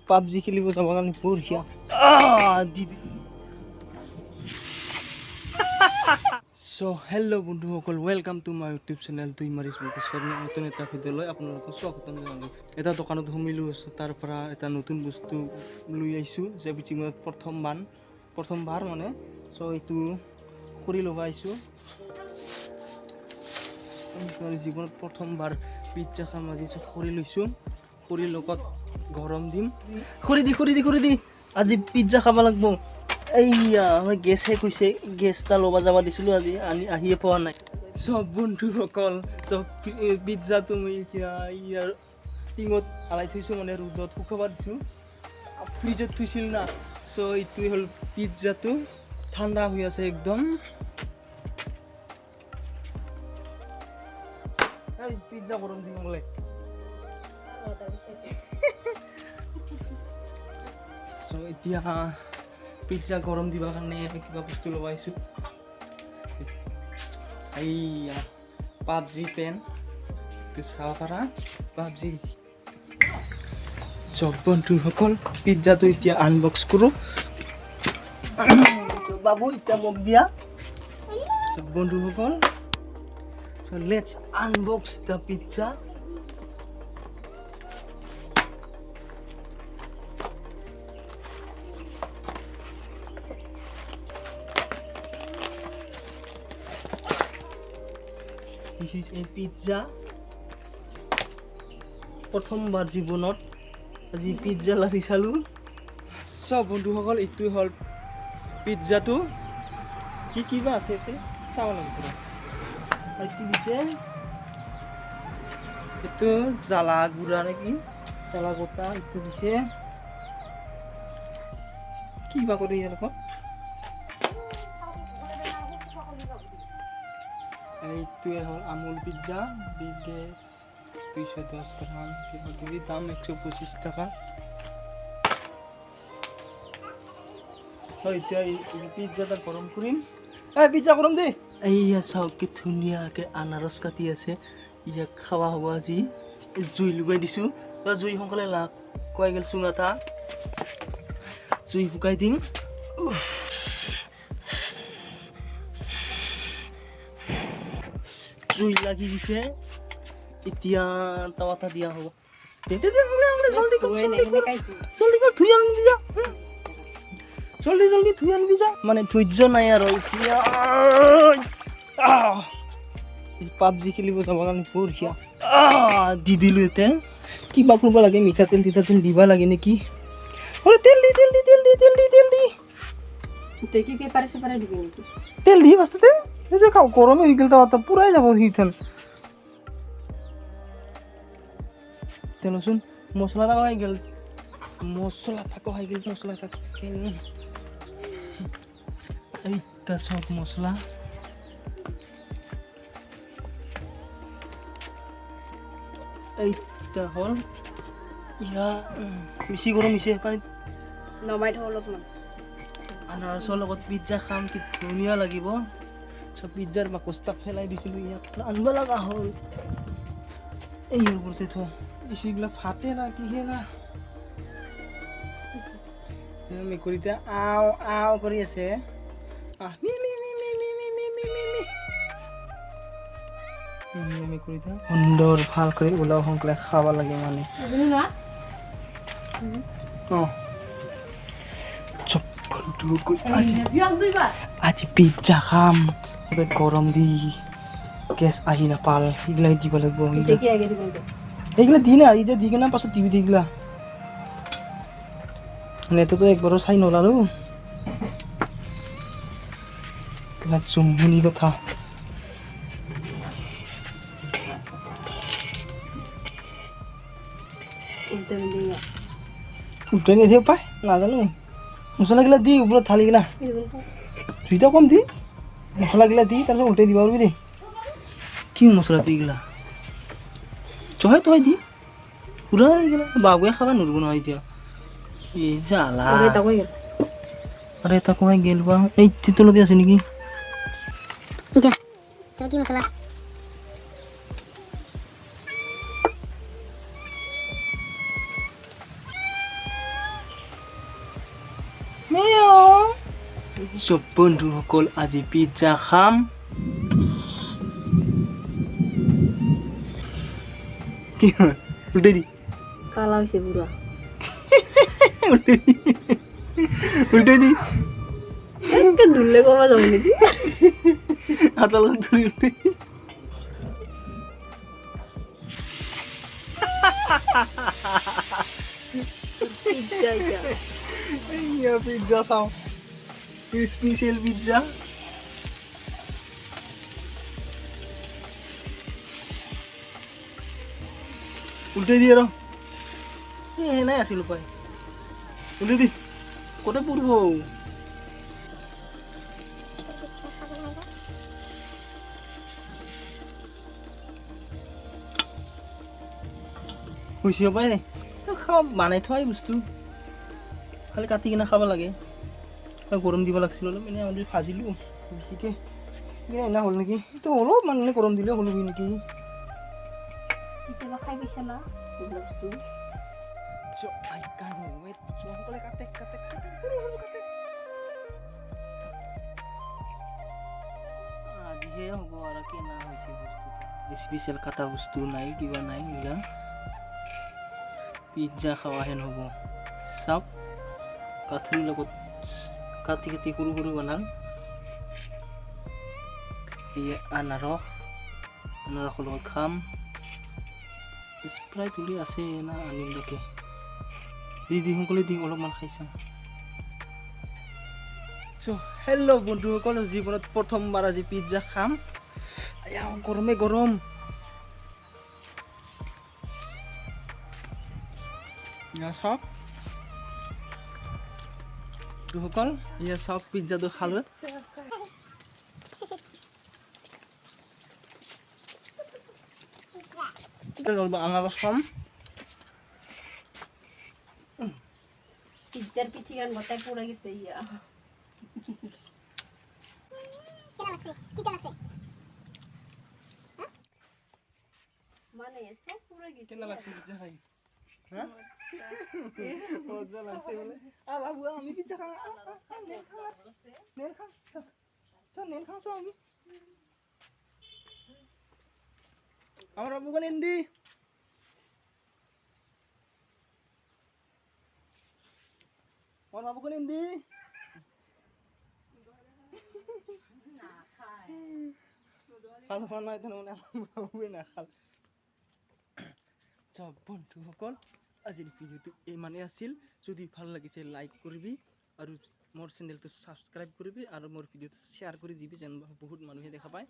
PUBG খেলিব যাব কাৰণে বঢ়িয়া সো হেল্ল' বন্ধুসকল, welcome to my YouTube channel দুই মাৰি স্মৃতিশ্বৰ। নতুন এটা ভিডিঅ'লৈ আপোনালোকক স্বাগতম জনালোঁ। এটা দোকানত সোমিলোঁ, তাৰ পৰা এটা নতুন বস্তু লৈ আহিছোঁ যে জীৱনত প্ৰথমবাৰ মানে এইটো খৰি লগাইছোঁ। জীৱনত প্ৰথমবাৰ পিজ্জা খাম। আজি খৰি লৈছোঁ, খৰিৰ লগত গৰম দিম। খৰি দি আজি পিজ্জা খাব লাগিব। এইয়া মই গেছ শেষ হৈছে, গেছ এটা ল'ব যাব দিছিলোঁ, আজি আহিয়ে পোৱা নাই। চব বন্ধুসকল, পিজ্জাটো মই এতিয়া ইয়াৰ টিঙত আলাই থৈছোঁ, মানে ৰ'দত শুকাব দিছোঁ। ফ্ৰিজত থৈছিল না, এইটোৱে হ'ল পিজ্জাটো। ঠাণ্ডা হৈ আছে একদম। এই পিজ্জা গৰম দি বোলে এতিয়া পিজ্জা গৰম দিবৰ কাৰণে কিবা বস্তু লগাইছোঁ। এইয়া পাবজি পেন, চাব পাৰা পাবজি। চব বন্ধুসকল, পিজ্জাটো এতিয়া আনবক্স কৰোঁ। বাবু এতিয়া মোক দিয়া। চব বন্ধুসকল, let's unbox the pizza. This is a pizza. প্ৰথমবাৰ জীৱনত আজি পিজ্জা লাৰি চালোঁ। চব বন্ধুসকল, এইটোৱে হ'ল পিজ্জাটো। কি বা আছে ইয়াতে চাব লাগিব। এইটো দিছে, এইটো জ্বালা গুড়া নেকি, জ্বালা গোটা। এইটো দিছে কিবা কৰি ইয়াৰ লগত। এইটোৱে হ'ল আমুল পিজ্জা, বিগেছ 210 গ্ৰাম, কিবাকিবি দাম 125 টকা। এতিয়া পিজ্জা এটা গৰম কৰিম। পিজ্জা গৰম দেই। এইয়া চাওক কি ধুনীয়াকৈ আনাৰস কাটি আছে, ইয়াক খাৱা হ'ব আজি। জুই লগাই দিছোঁ, জুই সোনকালে কৈ গ'ল চুঙা এটা, জুই শুকাই দিম। জুই লাগি দিছে, এতিয়া টাৱাটা দিয়া হ'ব। জলদি ধুই আনিবি যা, মানে ধৈৰ্য নাই আৰু এতিয়া। পাবজি খেলিব যাব কাৰণে বঢ়িয়া দি দিলোঁ। এতিয়া কিবা কৰিব লাগে, মিঠাতেল তিঠাতেল দিবা লাগে নেকি। তেল দি বাস্ততে খাওঁ, গৰমে হৈ গ'ল, টাৱাটা পুৰাই যাব সিথান। তেলচোন মছলা থাকা হৈ গ'ল, এইটা চব মছলা। এইটা হ'ল বেছি গৰম হৈছে, পানীত নমাই থওঁ অলপমান। আনাৰসৰ লগত পিজ্জা খাম, কি ধুনীয়া লাগিব। চব পিজ্জাৰ বাকচটা পেলাই দিছিলোঁ, ইয়াক আনিব লগা হ'ল। এই ওপৰতে থওঁ, এইবিলাক ভাতে না কিহে না। মেকুৰীটা আও কৰি আছে। মেকুৰীটা সুন্দৰ ভাল কৰি ওলাও, সোনকালে খাব লাগে মানে। আজি পিজ্জা খাম, গৰম দি গেছ আহি নাপাল, সেইগিলাই দিব লাগিব। সেইগিলা দি না এতিয়া দি কিনে পাছত টিভি দিগলা নেটতো একবাৰো চাই নলালো। জুমুনি কথা উল্টাই নিদিয়ে পাই, নাজানো। মছলাগিলা দি ওপৰত ঢালি কিনা দুইটা কম দি মছলাগিলা দি তাৰপিছত উল্টাই দিব পাৰিবি দেই। কি মছলা দিগিলা তই দি পুৰা এইগিলা বাবুৱে খাব নোৱাৰিব নহয় এতিয়া। এই জ্বালা আৰু এটা কৈ গেল বা এই তলতে আছে নেকি। কি মছলা চব বন্ধুসকল আজি পিজ্জা খাম কি হয় উল্টে দি কালা হৈছে পুৰা উল্টে দি একে দুলে কবা যাব নেকি হাতাল ধৰি উল্টে পিজ্জা এটা ইয়া পিজ্জা খাও স্পেশাল পিজ্জা উল্টে দি আৰু নাই আছিল উপায় উল্টে দি কতে পূৰ্ব হৈছে উপায় নাই খাব বানাই থোৱাই বস্তু খালি কাটি কিনে খাব লাগে গৰম দিব লাগিছিল অলপ এনেই আমি ভাজিলোঁ বেছিকৈ কিনে এনে হ'ল নেকি এইটো অলপ মানে গৰম দিলে হ'ল নেকি কেতিয়াবা খাই পাইছা না এইবিলাক বস্তু I can't wait. Soalnya katek. Dia হ'ব আৰু কি না হৈছে বস্তুটা স্পেশাল কাটা বস্তু নাই কিবা নাই এলা পিজ্জা খাওয়া হেন হ'ব সব কাঠুৰিৰ লগত কাটি সৰু বনাল এই আনাৰসৰ লগত খাম স্প্ৰাইট তুলি আছে না আনিম তাকে দি সকলে দি অলপমান খাইছা হেল্ল' বন্ধুসকল জীৱনত প্ৰথমবাৰ আজি পিজ্জা খাম গৰমে গৰম চাওক বন্ধুসকল ইয়া চাওক পিজ্জাটো খালোঁ আনাৰস খাম পিজ্জার পিঠিখান গোটাই পুরা গেছে ইয়া মানে সব পুরা গেছে কেনা লাগছে পিজ্জা খাই হ্যাঁ মজা লাগছে বলে বাবু আমি পিজ্জা খাই নেন খাও আমি আমার বাবুকে নেন দি আমার বাবুকে নেন দি ভাল হোৱা নাই তেনেহ'লে আমাৰ বাবুৱে নাখাল বন্ধুসকল আজিৰ ভিডিঅ'টো ইমানেই আছিল যদি ভাল লাগিছে লাইক কৰিবি আৰু মোৰ চেনেলটো ছাবস্ক্ৰাইব কৰিবি আৰু মোৰ ভিডিঅ'টো শ্বেয়াৰ কৰি দিবি যেন বহুত মানুহে দেখা পায়